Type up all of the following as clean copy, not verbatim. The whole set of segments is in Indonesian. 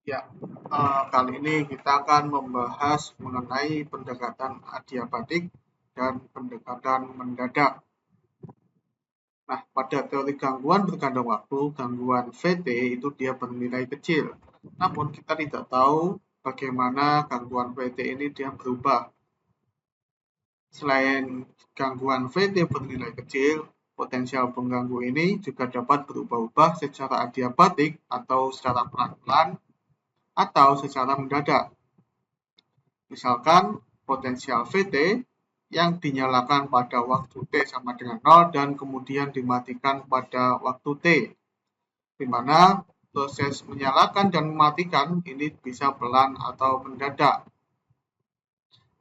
Ya, kali ini kita akan membahas mengenai pendekatan adiabatik dan pendekatan mendadak. Nah, pada teori gangguan berkandung waktu, gangguan VT itu dia bernilai kecil. Namun kita tidak tahu bagaimana gangguan VT ini dia berubah. Selain gangguan VT bernilai kecil, potensial pengganggu ini juga dapat berubah-ubah secara adiabatik atau secara pelan-pelan atau secara mendadak. Misalkan potensial VT yang dinyalakan pada waktu T sama dengan 0 dan kemudian dimatikan pada waktu T, di mana proses menyalakan dan mematikan ini bisa pelan atau mendadak.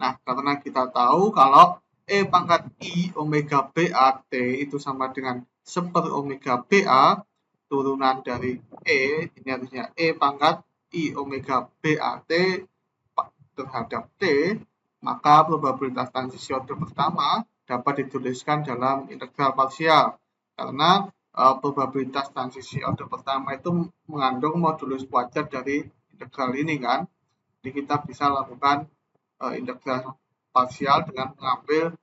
Nah, karena kita tahu kalau E pangkat I omega BA T itu sama dengan 1 omega BA, turunan dari E, ini harusnya E pangkat I omega BA T terhadap T, maka probabilitas transisi order pertama dapat dituliskan dalam integral parsial. Karena probabilitas transisi order pertama itu mengandung modulus wajar dari integral ini kan. Jadi kita bisa lakukan integral parsial dengan mengambil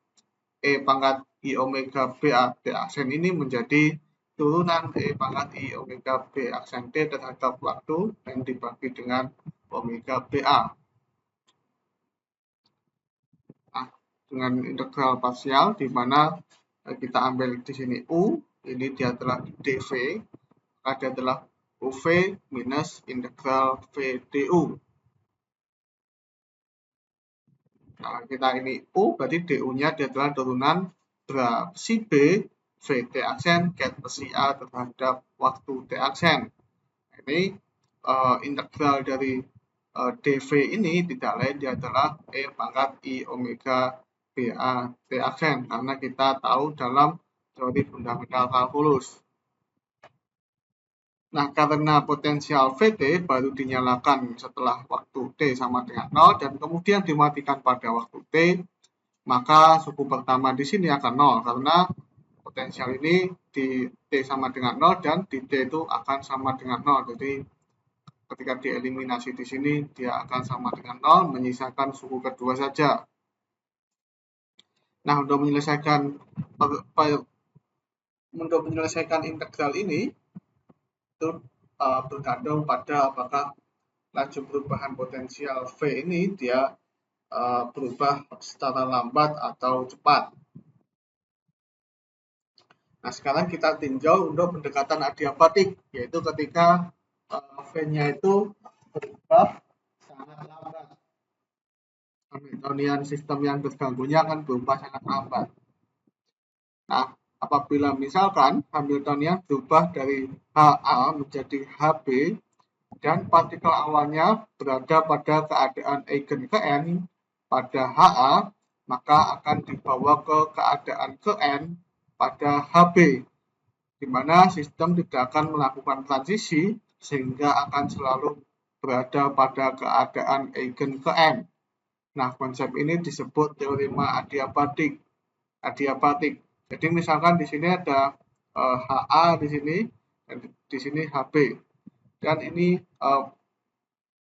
E pangkat I omega B T aksen ini menjadi turunan E pangkat I omega B aksen T terhadap waktu dan dibagi dengan omega BA. Nah, dengan integral parsial di mana kita ambil di sini U, ini dia adalah dV, maka dia adalah UV minus integral VDU. Nah, kita ini U, berarti DU-nya dia adalah turunan si B VT aksen get si A terhadap waktu T aksen. Ini integral dari dV ini tidak lain dia adalah E pangkat I omega BA T aksen, karena kita tahu dalam teori fundamental kalkulus. Nah, karena potensial VT baru dinyalakan setelah waktu T sama dengan 0 dan kemudian dimatikan pada waktu T, maka suku pertama di sini akan 0 karena potensial ini di T sama dengan 0 dan di T itu akan sama dengan 0. Jadi ketika dieliminasi di sini dia akan sama dengan 0, menyisakan suku kedua saja. Nah, untuk menyelesaikan integral ini itu bergantung pada apakah laju perubahan potensial V ini dia berubah secara lambat atau cepat. Nah, sekarang kita tinjau untuk pendekatan adiabatik, yaitu ketika V-nya itu berubah sangat lambat. Hamiltonian sistem yang terganggunya akan berubah sangat lambat. Nah, apabila misalkan Hamiltonian berubah dari HA menjadi HB dan partikel awalnya berada pada keadaan eigen ke N pada HA, maka akan dibawa ke keadaan ke N pada HB, di mana sistem tidak akan melakukan transisi sehingga akan selalu berada pada keadaan eigen ke N. Nah, konsep ini disebut teorema adiabatik. Jadi misalkan di sini ada HA di sini dan di sini HB. Dan ini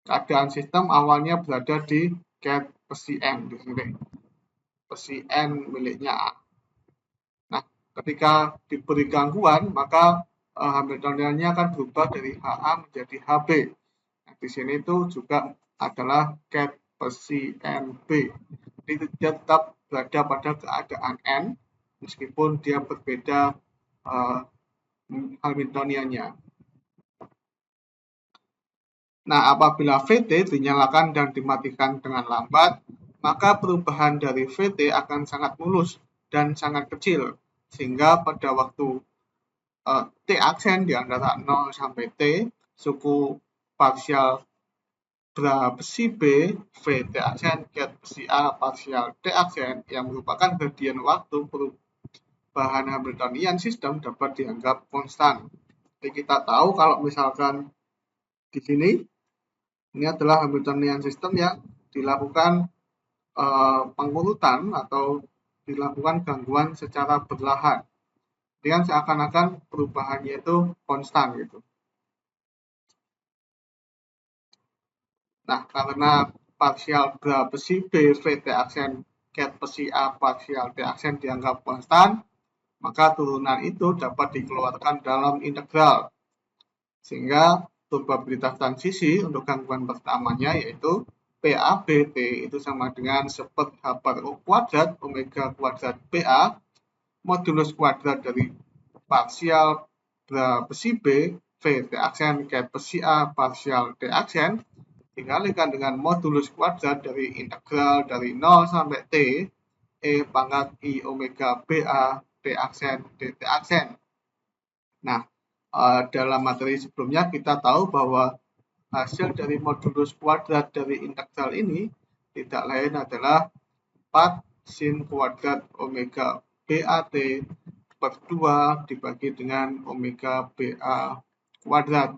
keadaan sistem awalnya berada di ket pesi N di sini. Pesi N miliknya A. Nah, ketika diberi gangguan, maka Hamiltoniannya akan berubah dari HA menjadi HB. Nah, di sini itu juga adalah ket pesi NB. Jadi dia tetap berada pada keadaan N, meskipun dia berbeda Hamiltoniannya. Nah, apabila VT dinyalakan dan dimatikan dengan lambat, maka perubahan dari VT akan sangat mulus dan sangat kecil, sehingga pada waktu T aksen di antara 0 sampai T, suku parsial besi B, VT aksen, get besi A, parsial T aksen, yang merupakan gradien waktu perubahan Hamiltonian sistem dapat dianggap konstan. Jadi kita tahu kalau misalkan di sini, ini adalah Hamiltonian sistem yang dilakukan pengurutan atau dilakukan gangguan secara berlahan. Dengan seakan-akan perubahannya itu konstan gitu. Nah, karena parsial bra besi B VT aksen ket besi A parsial T aksen dianggap konstan, maka turunan itu dapat dikeluarkan dalam integral. Sehingga probabilitas transisi untuk gangguan pertamanya yaitu PABT itu sama dengan 1 H per U kuadrat Omega kuadrat PA modulus kuadrat dari parsial besi B V T aksen ket besi A parsial T aksen dikalikan dengan modulus kuadrat dari integral dari 0 sampai T E pangkat I omega BA T aksen DT aksen. Nah, dalam materi sebelumnya kita tahu bahwa hasil dari modulus kuadrat dari integral ini tidak lain adalah 4 sin kuadrat omega BAT per 2 dibagi dengan omega BA kuadrat.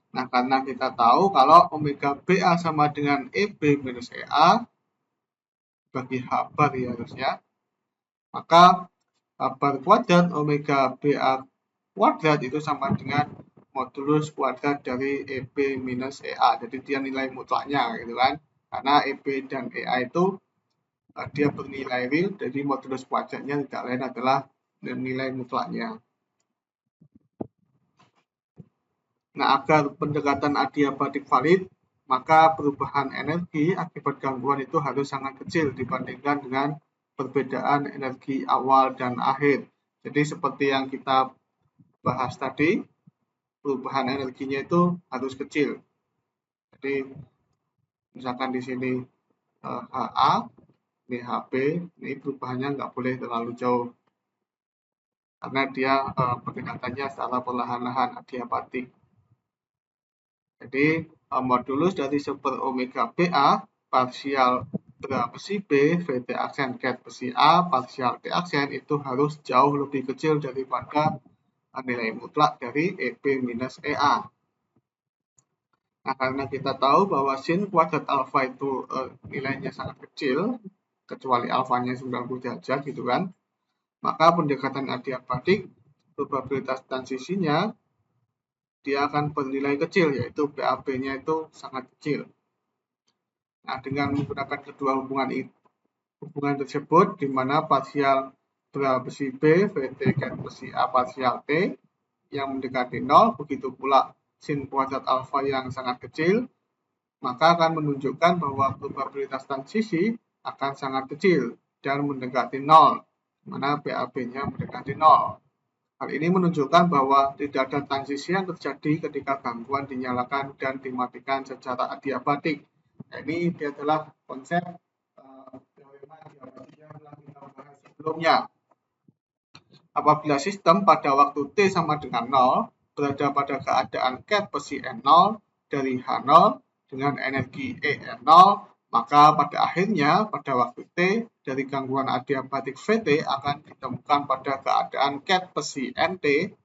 Nah, karena kita tahu kalau omega BA sama dengan EB minus EA bagi H bar ya harusnya, maka H bar kuadrat omega BA kuadrat itu sama dengan modulus kuadrat dari EB minus EA. Jadi dia nilai mutlaknya gitu kan. Karena EB dan EA itu dia bernilai real, jadi modulus kuadratnya tidak lain adalah nilai mutlaknya. Nah, agar pendekatan adiabatik valid, maka perubahan energi akibat gangguan itu harus sangat kecil dibandingkan dengan perbedaan energi awal dan akhir. Jadi seperti yang kita bahas tadi, perubahan energinya itu harus kecil. Jadi misalkan di sini HA, ini HB, ini perubahannya nggak boleh terlalu jauh. Karena dia pendekatannya secara perlahan-lahan adiabatik. Jadi modulus dari 1 omega BA parsial besi B VT aksen ket besi A parsial T aksen itu harus jauh lebih kecil daripada nilai mutlak dari EB minus EA. Nah, karena kita tahu bahwa sin kuadrat alfa itu nilainya sangat kecil, kecuali alfanya 90 derajat gitu kan, maka pendekatan adiabatik probabilitas transisinya dia akan bernilai kecil, yaitu BAB-nya itu sangat kecil. Nah, dengan menggunakan kedua hubungan tersebut, di mana parsial besi B, VT ket besi A parsial T yang mendekati 0, begitu pula sin kuadrat alfa yang sangat kecil, maka akan menunjukkan bahwa probabilitas transisi akan sangat kecil dan mendekati 0, di mana BAB-nya mendekati 0. Hal ini menunjukkan bahwa tidak ada transisi yang terjadi ketika gangguan dinyalakan dan dimatikan secara adiabatik. Nah, ini adalah konsep teorema adiabatik yang telah kita bahas sebelumnya. Apabila sistem pada waktu T sama dengan 0 berada pada keadaan ket besi N0 dari H0 dengan energi EN0, maka pada akhirnya pada waktu T dari gangguan adiabatik VT akan ditemukan pada keadaan ket besi NT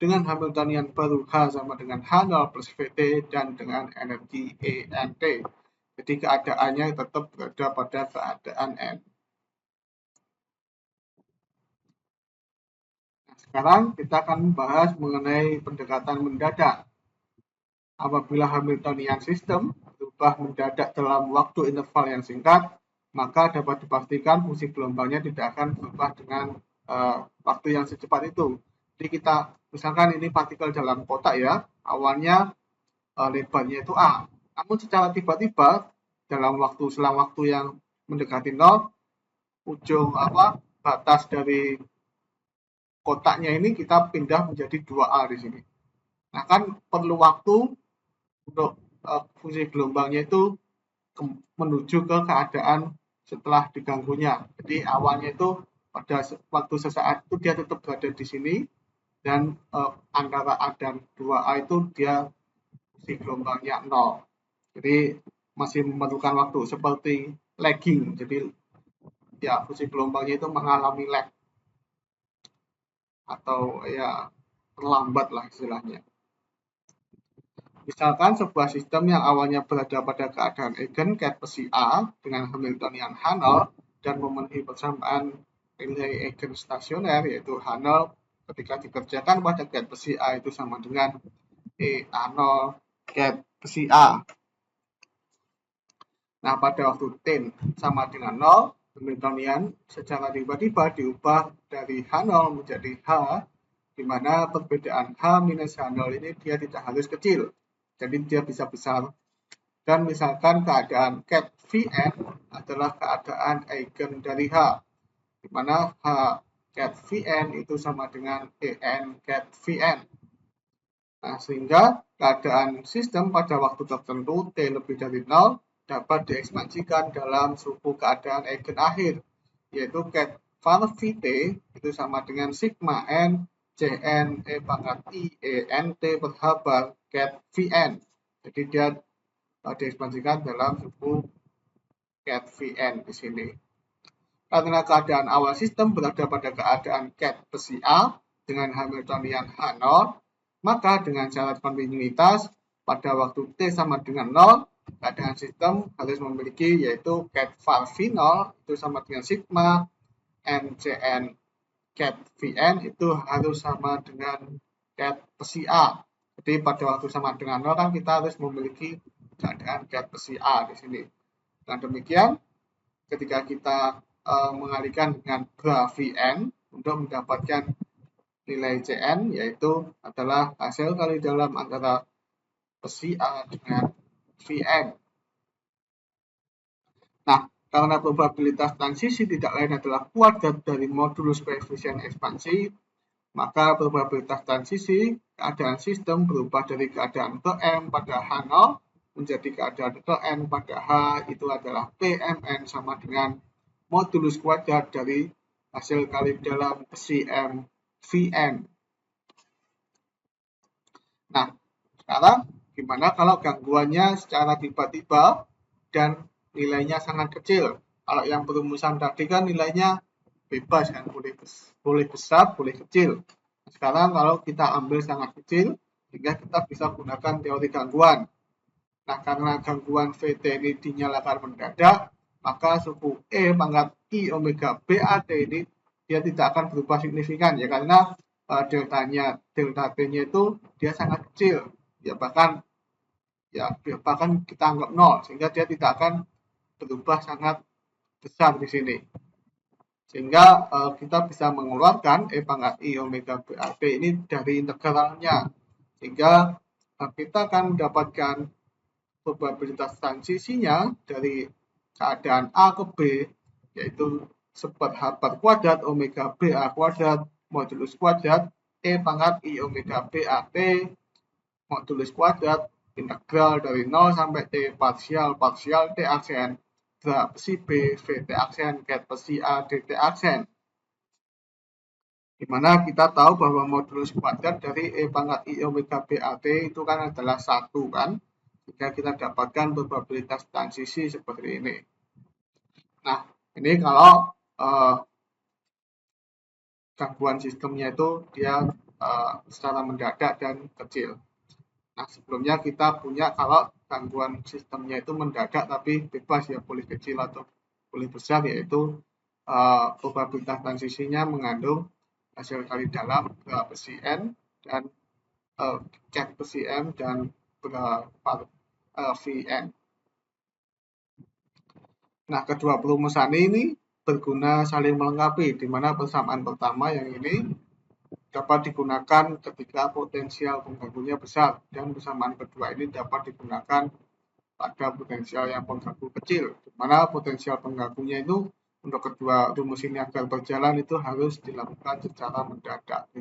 dengan Hamiltonian baru H sama dengan H0 plus VT dan dengan energi ENT. Jadi keadaannya tetap berada pada keadaan N. Nah, sekarang kita akan membahas mengenai pendekatan mendadak. Apabila Hamiltonian system berubah mendadak dalam waktu interval yang singkat, maka dapat dipastikan fungsi gelombangnya tidak akan berubah dengan waktu yang secepat itu. Jadi kita misalkan ini partikel dalam kotak ya, awalnya lebarnya itu A. Namun secara tiba-tiba dalam selang waktu yang mendekati 0, ujung batas dari kotaknya ini kita pindah menjadi 2A di sini. Nah, kan perlu waktu untuk fungsi gelombangnya itu menuju ke keadaan setelah diganggunya. Jadi awalnya itu pada waktu sesaat itu dia tetap berada di sini, dan antara A dan 2A itu dia fungsi gelombangnya 0. Jadi masih memerlukan waktu seperti lagging. Jadi ya fungsi gelombangnya itu mengalami lag atau ya terlambat lah istilahnya. Misalkan sebuah sistem yang awalnya berada pada keadaan eigen ket besi A dengan Hamiltonian H0 dan memenuhi persamaan nilai eigen stasioner yaitu H0 ketika dikerjakan pada ket besi A itu sama dengan EA0 ket besi A. Nah, pada waktu T sama dengan 0, Hamiltonian secara tiba-tiba diubah dari H0 menjadi H, di mana perbedaan H minus H0 ini dia tidak harus kecil, jadi dia bisa besar. Dan misalkan keadaan ket Vn adalah keadaan eigen dari H, di mana H ket Vn itu sama dengan En ket Vn. Nah, sehingga keadaan sistem pada waktu tertentu T lebih dari 0 dapat diekspansikan dalam suku keadaan eigen akhir, yaitu ket var Vt itu sama dengan sigma n Cn E pangkat I E Nt per H bar ket Vn. Jadi dia diekspansikan dalam suku ket Vn di sini. Karena keadaan awal sistem berada pada keadaan ket besi A dengan Hamiltonian H0, maka dengan syarat kontinuitas pada waktu T sama dengan 0, keadaan sistem harus memiliki yaitu ket var V0 itu sama dengan sigma NCN ket Vn itu harus sama dengan ket besi A. Jadi pada waktu sama dengan 0 kan kita harus memiliki keadaan ket besi A di sini. Dengan demikian, ketika kita mengalihkan dengan bra Vn untuk mendapatkan nilai Cn, yaitu adalah hasil kali dalam antara besi A dengan Vn. Nah, karena probabilitas transisi tidak lain adalah kuadrat dari modulus koefisien ekspansi, maka probabilitas transisi keadaan sistem berubah dari keadaan Km pada H0 menjadi keadaan Kn pada H itu adalah Pmn sama dengan modulus kuadrat dari hasil kali dalam besi M Vn. Nah, sekarang gimana kalau gangguannya secara tiba-tiba dan nilainya sangat kecil? Kalau yang perumusan tadi kan nilainya bebas kan, boleh besar, boleh kecil. Sekarang kalau kita ambil sangat kecil, sehingga kita bisa gunakan teori gangguan. Nah, karena gangguan Vt ini dinyalakan mendadak, maka suku E pangkat I omega BAT ini dia tidak akan berubah signifikan ya, karena delta T-nya itu dia sangat kecil ya, bahkan kita anggap 0, sehingga dia tidak akan berubah sangat besar di sini, sehingga kita bisa mengeluarkan E pangkat I omega BAT ini dari integralnya, sehingga kita akan mendapatkan probabilitas transisinya dari keadaan A ke B, yaitu seper H bar kuadrat omega BA kuadrat modulus kuadrat E pangkat I omega BAT modulus kuadrat integral dari 0 sampai T parsial T aksen bra besi B Vt aksen ket besi A dt aksen, dimana kita tahu bahwa modulus kuadrat dari E pangkat I omega BAT itu kan adalah 1 kan, sehingga kita dapatkan probabilitas transisi seperti ini. Nah, ini kalau gangguan sistemnya itu dia secara mendadak dan kecil. Nah, sebelumnya kita punya kalau gangguan sistemnya itu mendadak tapi bebas ya, boleh kecil atau boleh besar, yaitu probabilitas transisinya mengandung hasil kali dalam bra besi N dan ket besi M dan bra Vn. Nah, kedua perumusan ini berguna saling melengkapi, di mana persamaan pertama yang ini dapat digunakan ketika potensial pengganggunya besar, dan persamaan kedua ini dapat digunakan pada potensial yang pengganggu kecil, di mana potensial pengganggunya itu untuk kedua rumus ini agar berjalan itu harus dilakukan secara mendadak.